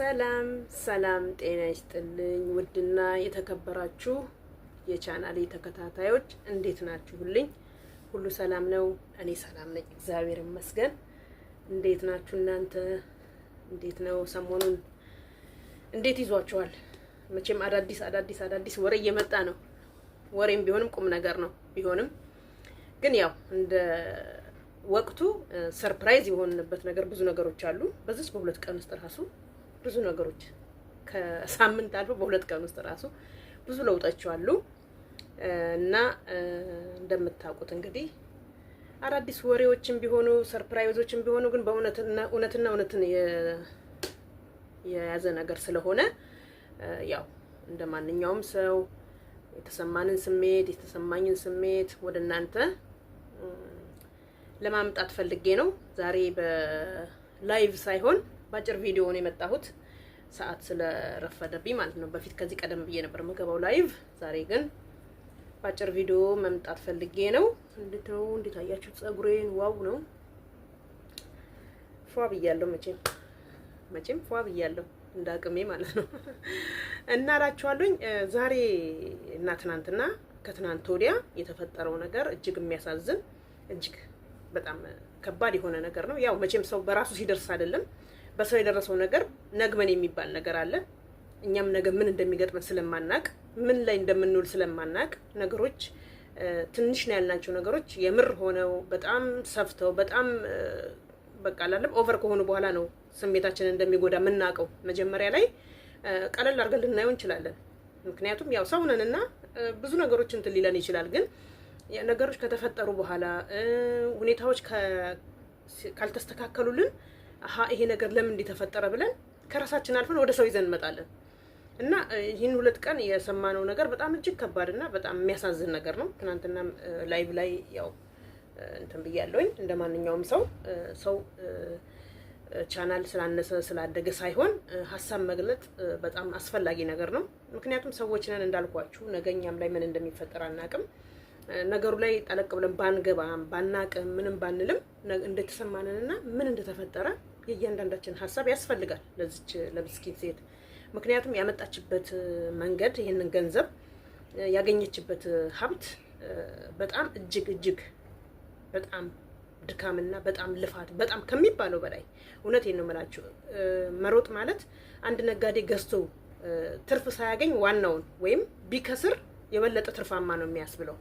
ሰላም ሰላም ጤና ይስጥልኝ ውድና የተከበራችሁ የቻናሌ ተከታታዮች እንዴት ናችሁልኝ? ሁሉ ሰላም ነው? እኔ ሰላም ነኝ፣ እግዚአብሔር ይመስገን። እንዴት ናችሁ እናንተ? እንዴት ነው ሰሞኑን? እንዴት ይዟችኋል? መቼም አዳዲስ ወሬ እየመጣ ነው። ወሬም ቢሆንም ቁም ነገር ነው። ቢሆንም ግን ያው እንደ ወቅቱ ሰርፕራይዝ የሆንበት ነገር ብዙ ነገሮች አሉ። በዚህ በሁለት ቀን ውስጥ ራሱ ብዙ ነገሮች ከሳምንት አልፎ በሁለት ቀን ውስጥ ራሱ ብዙ ለውጦች አሉ እና እንደምታውቁት እንግዲህ አዳዲስ ወሬዎችም ቢሆኑ ሰርፕራይዞችም ቢሆኑ ግን እውነትን የያዘ ነገር ስለሆነ ያው እንደማንኛውም ሰው የተሰማኝን ስሜት ወደ እናንተ ለማምጣት ፈልጌ ነው። ዛሬ በላይቭ ሳይሆን ባጭር ቪዲዮ ነው የመጣሁት፣ ሰዓት ስለረፈደብኝ ማለት ነው። በፊት ከዚህ ቀደም ብዬ ነበር መገባው ላይቭ። ዛሬ ግን ባጭር ቪዲዮ መምጣት ፈልጌ ነው። እንዴት አያችሁት? ጸጉሬን ዋው ነው። ፏ ብያለሁ። መቼም ፏ ብያለሁ እንዳቅሜ ማለት ነው። እና እላችኋለሁኝ ዛሬ እና ትናንትና ከትናንት ወዲያ የተፈጠረው ነገር እጅግ የሚያሳዝን እጅግ በጣም ከባድ የሆነ ነገር ነው። ያው መቼም ሰው በራሱ ሲደርስ አይደለም በሰው የደረሰው ነገር ነግበን የሚባል ነገር አለ። እኛም ነገ ምን እንደሚገጥመን ስለማናቅ፣ ምን ላይ እንደምንውል ስለማናቅ ነገሮች ትንሽ ነው ያልናቸው ነገሮች የምር ሆነው በጣም ሰፍተው በጣም በቃ አላለም ኦቨር ከሆኑ በኋላ ነው ስሜታችንን እንደሚጎዳ የምናውቀው። መጀመሪያ ላይ ቀለል አድርገን ልናየው እንችላለን። ምክንያቱም ያው ሰው ነንና ብዙ ነገሮች እንትን ሊለን ይችላል። ግን ነገሮች ከተፈጠሩ በኋላ ሁኔታዎች ካልተስተካከሉልን ይሄ ነገር ለምን እንዲተፈጠረ ብለን ከራሳችን አልፈን ወደ ሰው ይዘን እንመጣለን። እና ይህን ሁለት ቀን የሰማነው ነገር በጣም እጅግ ከባድና በጣም የሚያሳዝን ነገር ነው። ትናንትና ላይቭ ላይ ያው እንትን ብያለሁኝ። እንደማንኛውም ሰው ቻናል ስላነሰ ስላደገ ሳይሆን ሀሳብ መግለጥ በጣም አስፈላጊ ነገር ነው። ምክንያቱም ሰዎች ነን እንዳልኳችሁ፣ ነገኛም ላይ ምን እንደሚፈጠር አናቅም። ነገሩ ላይ ጠለቅ ብለን ባንገባም ባናቅም ምንም ባንልም እንደተሰማንንና ምን እንደተፈጠረ የእያንዳንዳችን ሀሳብ ያስፈልጋል ለዚች ለምስኪን ሴት። ምክንያቱም ያመጣችበት መንገድ፣ ይህንን ገንዘብ ያገኘችበት ሀብት በጣም እጅግ በጣም ድካምና በጣም ልፋት በጣም ከሚባለው በላይ እውነቴን ነው የምላችሁ። መሮጥ ማለት አንድ ነጋዴ ገዝቶ ትርፍ ሳያገኝ ዋናውን ወይም ቢከስር የበለጠ ትርፋማ ነው የሚያስብለው።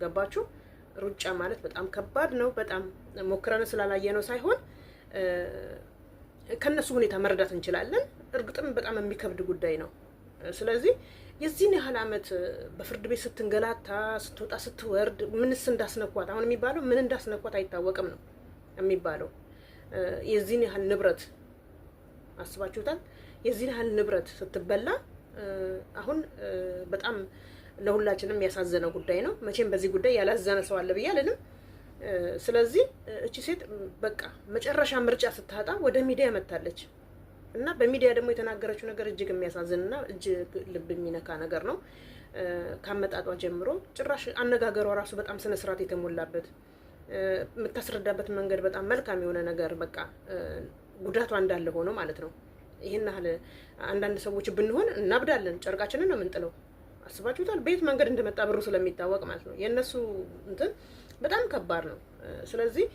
ገባችሁ? ሩጫ ማለት በጣም ከባድ ነው። በጣም ሞክረን ስላላየ ነው ሳይሆን ከነሱ ሁኔታ መረዳት እንችላለን። እርግጥም በጣም የሚከብድ ጉዳይ ነው። ስለዚህ የዚህን ያህል ዓመት በፍርድ ቤት ስትንገላታ ስትወጣ ስትወርድ ምንስ እንዳስነኳት፣ አሁን የሚባለው ምን እንዳስነኳት አይታወቅም ነው የሚባለው። የዚህን ያህል ንብረት አስባችሁታል? የዚህን ያህል ንብረት ስትበላ አሁን በጣም ለሁላችንም ያሳዘነ ጉዳይ ነው። መቼም በዚህ ጉዳይ ያላዘነ ሰው አለ ብዬ አልልም። ስለዚህ እቺ ሴት በቃ መጨረሻ ምርጫ ስታጣ ወደ ሚዲያ መታለች እና በሚዲያ ደግሞ የተናገረችው ነገር እጅግ የሚያሳዝንና እጅግ ልብ የሚነካ ነገር ነው። ካመጣጧ ጀምሮ ጭራሽ አነጋገሯ ራሱ በጣም ስነ ስርዓት የተሞላበት፣ የምታስረዳበት መንገድ በጣም መልካም የሆነ ነገር በቃ ጉዳቷ እንዳለ ሆኖ ማለት ነው። ይሄን ያህል አንዳንድ ሰዎች ብንሆን እናብዳለን፣ ጨርቃችንን ነው የምንጥለው። አስባችሁታል? በየት መንገድ እንደመጣ ብሩ ስለሚታወቅ ማለት ነው። የእነሱ እንትን በጣም ከባድ ነው። ስለዚህ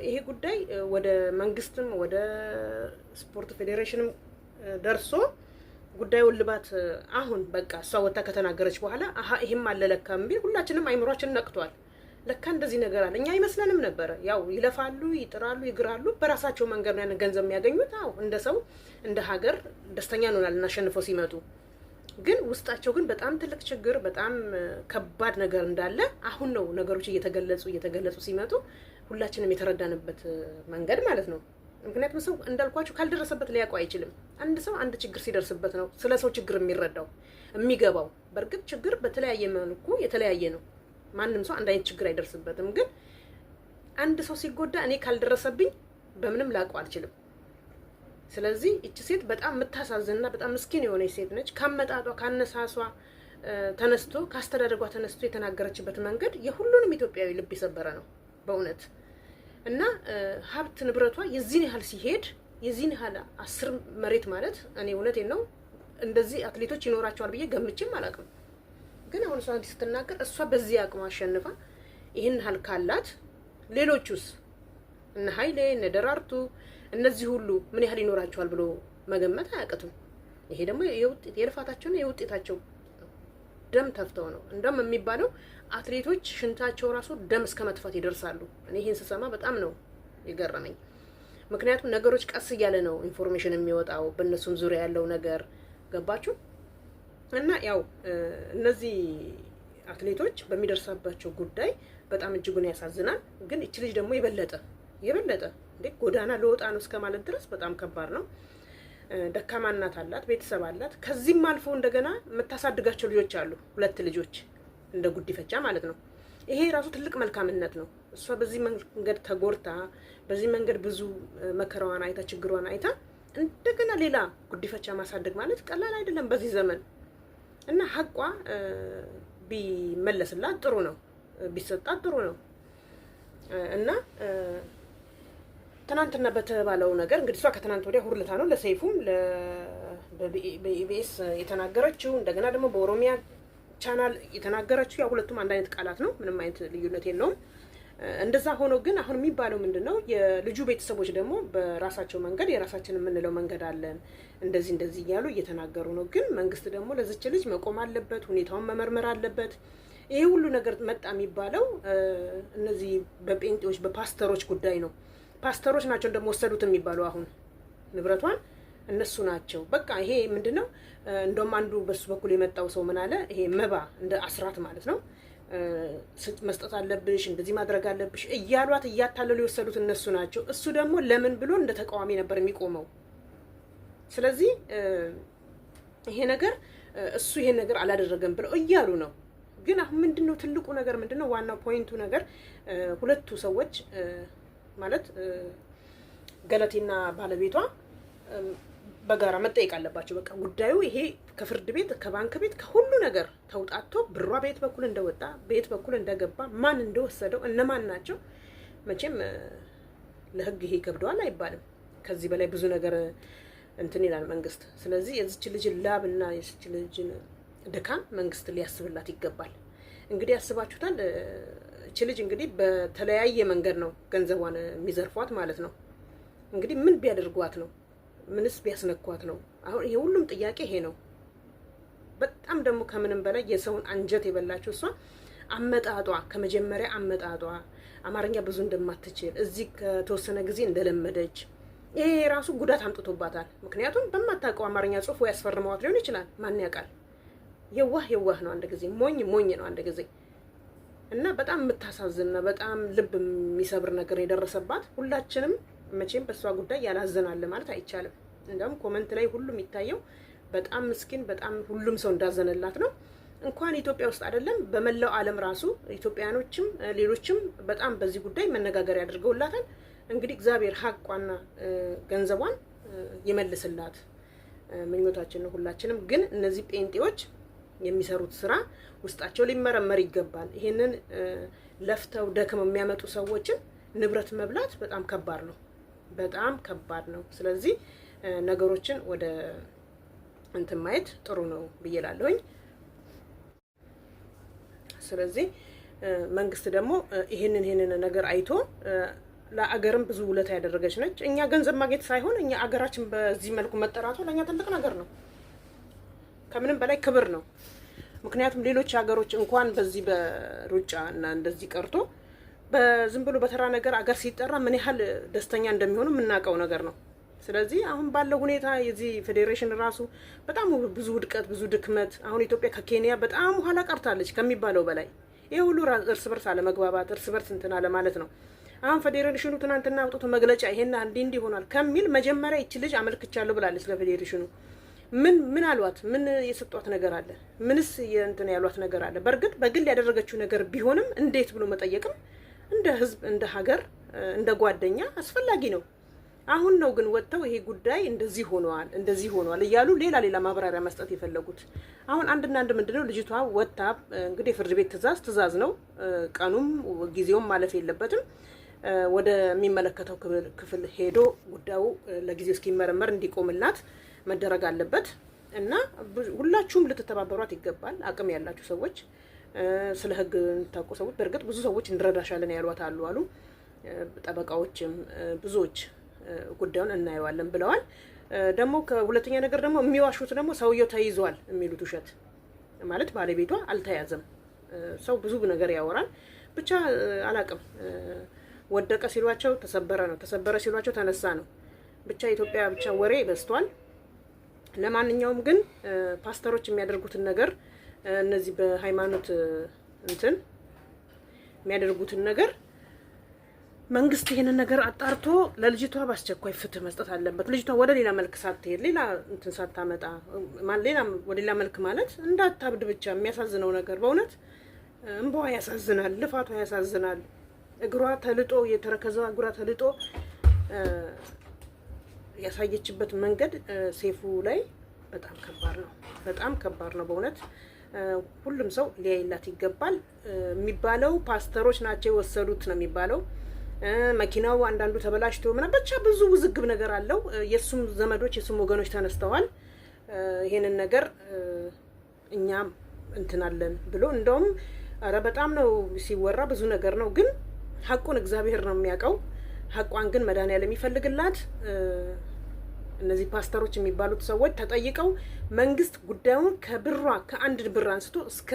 ይሄ ጉዳይ ወደ መንግስትም ወደ ስፖርት ፌዴሬሽንም ደርሶ ጉዳዩን ልባት አሁን በቃ እሷ ወጣ ከተናገረች በኋላ ይሄም አለ ለካ ቢል ሁላችንም አይምሯችን ነቅቷል። ለካ እንደዚህ ነገር አለ። እኛ አይመስለንም ነበረ። ያው ይለፋሉ፣ ይጥራሉ፣ ይግራሉ፣ በራሳቸው መንገድ ነው ያን ገንዘብ የሚያገኙት። እንደ ሰው እንደ ሀገር ደስተኛ እንሆናለን አሸንፈው ሲመጡ። ግን ውስጣቸው ግን በጣም ትልቅ ችግር በጣም ከባድ ነገር እንዳለ አሁን ነው ነገሮች እየተገለጹ ሲመጡ ሁላችንም የተረዳንበት መንገድ ማለት ነው። ምክንያቱም ሰው እንዳልኳችሁ ካልደረሰበት ሊያውቀው አይችልም። አንድ ሰው አንድ ችግር ሲደርስበት ነው ስለ ሰው ችግር የሚረዳው የሚገባው። በእርግጥ ችግር በተለያየ መልኩ የተለያየ ነው። ማንም ሰው አንድ አይነት ችግር አይደርስበትም። ግን አንድ ሰው ሲጎዳ እኔ ካልደረሰብኝ በምንም ላውቀው አልችልም። ስለዚህ እቺ ሴት በጣም የምታሳዝንና በጣም ምስኪን የሆነች ሴት ነች። ካመጣጧ ካነሳሷ ተነስቶ ካስተዳደጓ ተነስቶ የተናገረችበት መንገድ የሁሉንም ኢትዮጵያዊ ልብ የሰበረ ነው በእውነት። እና ሀብት ንብረቷ የዚህን ያህል ሲሄድ የዚህን ያህል 10 መሬት ማለት እኔ እውነቴን ነው እንደዚህ አትሌቶች ይኖራቸዋል ብዬ ገምቼም አላውቅም። ግን አሁን እሷ ስትናገር እሷ በዚህ አቅም አሸንፋ ይህን ያህል ካላት ሌሎቹስ እነ ኃይሌ እነ ደራርቱ እነዚህ ሁሉ ምን ያህል ይኖራቸዋል ብሎ መገመት አያቅትም። ይሄ ደግሞ የልፋታቸውና የውጤታቸው ደም ተፍተው ነው። እንደም የሚባለው አትሌቶች ሽንታቸው ራሱ ደም እስከ መጥፋት ይደርሳሉ። እኔ ይሄን ስሰማ በጣም ነው የገረመኝ። ምክንያቱም ነገሮች ቀስ እያለ ነው ኢንፎርሜሽን የሚወጣው በእነሱም ዙሪያ ያለው ነገር ገባችሁ? እና ያው እነዚህ አትሌቶች በሚደርሳባቸው ጉዳይ በጣም እጅጉን ያሳዝናል። ግን እቺ ልጅ ደግሞ የበለጠ እንዴ ጎዳና ለወጣ ነው እስከ ማለት ድረስ በጣም ከባድ ነው። ደካማ እናት አላት፣ ቤተሰብ አላት። ከዚህም አልፎ እንደገና የምታሳድጋቸው ልጆች አሉ፣ 2 ልጆች እንደ ጉዲፈቻ ማለት ነው። ይሄ ራሱ ትልቅ መልካምነት ነው። እሷ በዚህ መንገድ ተጎርታ በዚህ መንገድ ብዙ መከራዋን አይታ ችግሯን አይታ እንደገና ሌላ ጉዲፈቻ ማሳደግ ማለት ቀላል አይደለም በዚህ ዘመን። እና ሀቋ ቢመለስላት ጥሩ ነው፣ ቢሰጣት ጥሩ ነው። እና ትናንትና በተባለው ነገር እንግዲህ እሷ ከትናንት ወዲያ ሁርልታ ነው ለሰይፉም በኢቢኤስ የተናገረችው እንደገና ደግሞ በኦሮሚያ ቻናል የተናገረችው ያው ሁለቱም አንድ አይነት ቃላት ነው፣ ምንም አይነት ልዩነት የለውም። እንደዛ ሆኖ ግን አሁን የሚባለው ምንድነው የልጁ ቤተሰቦች ደግሞ በራሳቸው መንገድ የራሳችን የምንለው መንገድ አለን እንደዚህ እያሉ እየተናገሩ ነው። ግን መንግስት ደግሞ ለዚች ልጅ መቆም አለበት፣ ሁኔታውን መመርመር አለበት። ይሄ ሁሉ ነገር መጣ የሚባለው እነዚህ በጴንጤዎች በፓስተሮች ጉዳይ ነው። ፓስተሮች ናቸው ደግሞ ወሰዱት የሚባለው አሁን ንብረቷን እነሱ ናቸው። በቃ ይሄ ምንድነው እንደውም አንዱ በሱ በኩል የመጣው ሰው ምን አለ፣ ይሄ መባ እንደ አስራት ማለት ነው መስጠት አለብሽ እንደዚህ ማድረግ አለብሽ እያሏት እያታለሉ የወሰዱት እነሱ ናቸው። እሱ ደግሞ ለምን ብሎ እንደ ተቃዋሚ ነበር የሚቆመው። ስለዚህ ይሄ ነገር እሱ ይሄን ነገር አላደረገም ብለው እያሉ ነው። ግን አሁን ምንድነው ትልቁ ነገር ምንድነው ዋናው ፖይንቱ ነገር ሁለቱ ሰዎች ማለት ገለቴና ባለቤቷ በጋራ መጠየቅ አለባቸው። በቃ ጉዳዩ ይሄ ከፍርድ ቤት ከባንክ ቤት ከሁሉ ነገር ተውጣቶ ብሯ በየት በኩል እንደወጣ በየት በኩል እንደገባ ማን እንደወሰደው እነማን ናቸው። መቼም ለህግ ይሄ ይከብደዋል አይባልም። ከዚህ በላይ ብዙ ነገር እንትን ይላል መንግስት። ስለዚህ የዚች ልጅ ላብና የዚች ልጅ ድካም መንግስት ሊያስብላት ይገባል። እንግዲህ ያስባችሁታል። እቺ ልጅ እንግዲህ በተለያየ መንገድ ነው ገንዘቧን የሚዘርፏት ማለት ነው። እንግዲህ ምን ቢያደርጓት ነው? ምንስ ቢያስነኳት ነው? አሁን ይሄ ሁሉም ጥያቄ ይሄ ነው። በጣም ደግሞ ከምንም በላይ የሰውን አንጀት የበላችው እሷ አመጣጧ፣ ከመጀመሪያ አመጣጧ አማርኛ ብዙ እንደማትችል እዚህ ከተወሰነ ጊዜ እንደለመደች ይሄ ራሱ ጉዳት አምጥቶባታል። ምክንያቱም በማታውቀው አማርኛ ጽሑፍ ወይ ያስፈርመዋት ሊሆን ይችላል፣ ማን ያውቃል። የዋህ ነው አንድ ጊዜ፣ ሞኝ ነው አንድ ጊዜ። እና በጣም የምታሳዝንና በጣም ልብ የሚሰብር ነገር የደረሰባት ሁላችንም መቼም በሷ ጉዳይ ያላዘናል ማለት አይቻልም። እንደውም ኮመንት ላይ ሁሉም የሚታየው በጣም ምስኪን በጣም ሁሉም ሰው እንዳዘነላት ነው። እንኳን ኢትዮጵያ ውስጥ አይደለም በመላው ዓለም ራሱ ኢትዮጵያኖችም ሌሎችም በጣም በዚህ ጉዳይ መነጋገር ያደርገውላታል። እንግዲህ እግዚአብሔር ሀቋና ገንዘቧን ይመልስላት ምኞታችን ነው ሁላችንም። ግን እነዚህ ጴንጤዎች የሚሰሩት ስራ ውስጣቸው ሊመረመር ይገባል። ይሄንን ለፍተው ደክመው የሚያመጡ ሰዎችን ንብረት መብላት በጣም ከባድ ነው፣ በጣም ከባድ ነው። ስለዚህ ነገሮችን ወደ እንትን ማየት ጥሩ ነው ብዬ እላለሁኝ። ስለዚህ መንግስት ደግሞ ይሄንን ነገር አይቶ ለአገርም ብዙ ውለታ ያደረገች ነች። እኛ ገንዘብ ማግኘት ሳይሆን እኛ አገራችን በዚህ መልኩ መጠራቷ ለእኛ ትልቅ ነገር ነው፣ ከምንም በላይ ክብር ነው። ምክንያቱም ሌሎች ሀገሮች እንኳን በዚህ በሩጫ እና እንደዚህ ቀርቶ በዝም ብሎ በተራ ነገር አገር ሲጠራ ምን ያህል ደስተኛ እንደሚሆኑ የምናውቀው ነገር ነው። ስለዚህ አሁን ባለው ሁኔታ የዚህ ፌዴሬሽን ራሱ በጣም ብዙ ውድቀት፣ ብዙ ድክመት፣ አሁን ኢትዮጵያ ከኬንያ በጣም ኋላ ቀርታለች ከሚባለው በላይ። ይሄ ሁሉ እርስ በርስ አለመግባባት፣ እርስ በርስ እንትና ለማለት ነው። አሁን ፌዴሬሽኑ ትናንትና አውጥቶ መግለጫ ይሄና እንዲህ ሆኗል ከሚል መጀመሪያ ይቺ ልጅ አመልክቻለሁ ብላለች ለፌዴሬሽኑ። ምን አሏት? ምን የሰጧት ነገር አለ? ምንስ እንትን ያሏት ነገር አለ? በእርግጥ በግል ያደረገችው ነገር ቢሆንም እንዴት ብሎ መጠየቅም እንደ ህዝብ፣ እንደ ሀገር፣ እንደ ጓደኛ አስፈላጊ ነው። አሁን ነው ግን ወጥተው ይሄ ጉዳይ እንደዚህ ሆኗል እያሉ ሌላ ማብራሪያ መስጠት የፈለጉት። አሁን አንድ ምንድነው ልጅቷ ወጥታ እንግዲህ ፍርድ ቤት ትእዛዝ ነው፣ ቀኑም ጊዜውም ማለፍ የለበትም። ወደ የሚመለከተው ክፍል ሄዶ ጉዳዩ ለጊዜው እስኪመረመር እንዲቆምላት መደረግ አለበት እና ሁላችሁም ልትተባበሯት ይገባል። አቅም ያላችሁ ሰዎች፣ ስለ ህግ የምታውቁ ሰዎች፣ በእርግጥ ብዙ ሰዎች እንረዳሻለን ያሏት አሉ ጠበቃዎችም ብዙዎች ጉዳዩን እናየዋለን ብለዋል። ደግሞ ከሁለተኛ ነገር ደግሞ የሚዋሹት ደግሞ ሰውየው ተይዟል የሚሉት ውሸት ማለት ባለቤቷ አልተያዘም። ሰው ብዙ ነገር ያወራል። ብቻ አላቅም። ወደቀ ሲሏቸው ተሰበረ ነው፣ ተሰበረ ሲሏቸው ተነሳ ነው። ብቻ ኢትዮጵያ ብቻ ወሬ በዝቷል። ለማንኛውም ግን ፓስተሮች የሚያደርጉትን ነገር እነዚህ በሃይማኖት እንትን የሚያደርጉትን ነገር መንግስት ይሄንን ነገር አጣርቶ ለልጅቷ በአስቸኳይ ፍትህ መስጠት አለበት። ልጅቷ ወደ ሌላ መልክ ሳትሄድ ሌላ እንትን ሳታመጣ ወደ ሌላ መልክ ማለት እንዳታብድ ብቻ። የሚያሳዝነው ነገር በእውነት እንባዋ ያሳዝናል፣ ልፋቷ ያሳዝናል። እግሯ ተልጦ የተረከዘው እግሯ ተልጦ ያሳየችበት መንገድ ሴፉ ላይ በጣም ከባድ ነው፣ በጣም ከባድ ነው በእውነት። ሁሉም ሰው ሊያይላት ይገባል። የሚባለው ፓስተሮች ናቸው የወሰዱት ነው የሚባለው። መኪናው አንዳንዱ ተበላሽቶ ምናምን ብቻ ብዙ ውዝግብ ነገር አለው። የሱም ዘመዶች የሱም ወገኖች ተነስተዋል ይሄንን ነገር እኛም እንትናለን ብሎ እንደውም አረ በጣም ነው ሲወራ ብዙ ነገር ነው። ግን ሐቁን እግዚአብሔር ነው የሚያውቀው። ሐቋን ግን መድኃኒዓለም የሚፈልግላት። እነዚህ ፓስተሮች የሚባሉት ሰዎች ተጠይቀው መንግስት ጉዳዩን ከብሯ ከአንድ ብር አንስቶ እስከ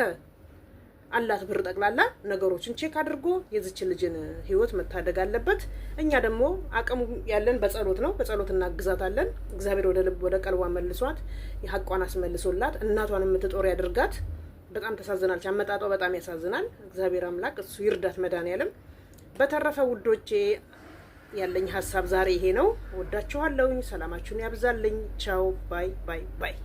አላት ብር ጠቅላላ ነገሮችን ቼክ አድርጎ የዚች ልጅን ህይወት መታደግ አለበት። እኛ ደግሞ አቅሙ ያለን በጸሎት ነው፣ በጸሎት እናግዛታለን። እግዚአብሔር ወደ ቀልቧ መልሷት የሐቋን አስመልሶላት እናቷን የምትጦር ያድርጋት። በጣም ተሳዝናለች። አመጣጧ በጣም ያሳዝናል። እግዚአብሔር አምላክ እሱ ይርዳት መድኃኒዓለም። በተረፈ ውዶቼ ያለኝ ሀሳብ ዛሬ ይሄ ነው። ወዳችኋለሁኝ። ሰላማችሁን ያብዛልኝ። ቻው ባይ ባይ ባይ።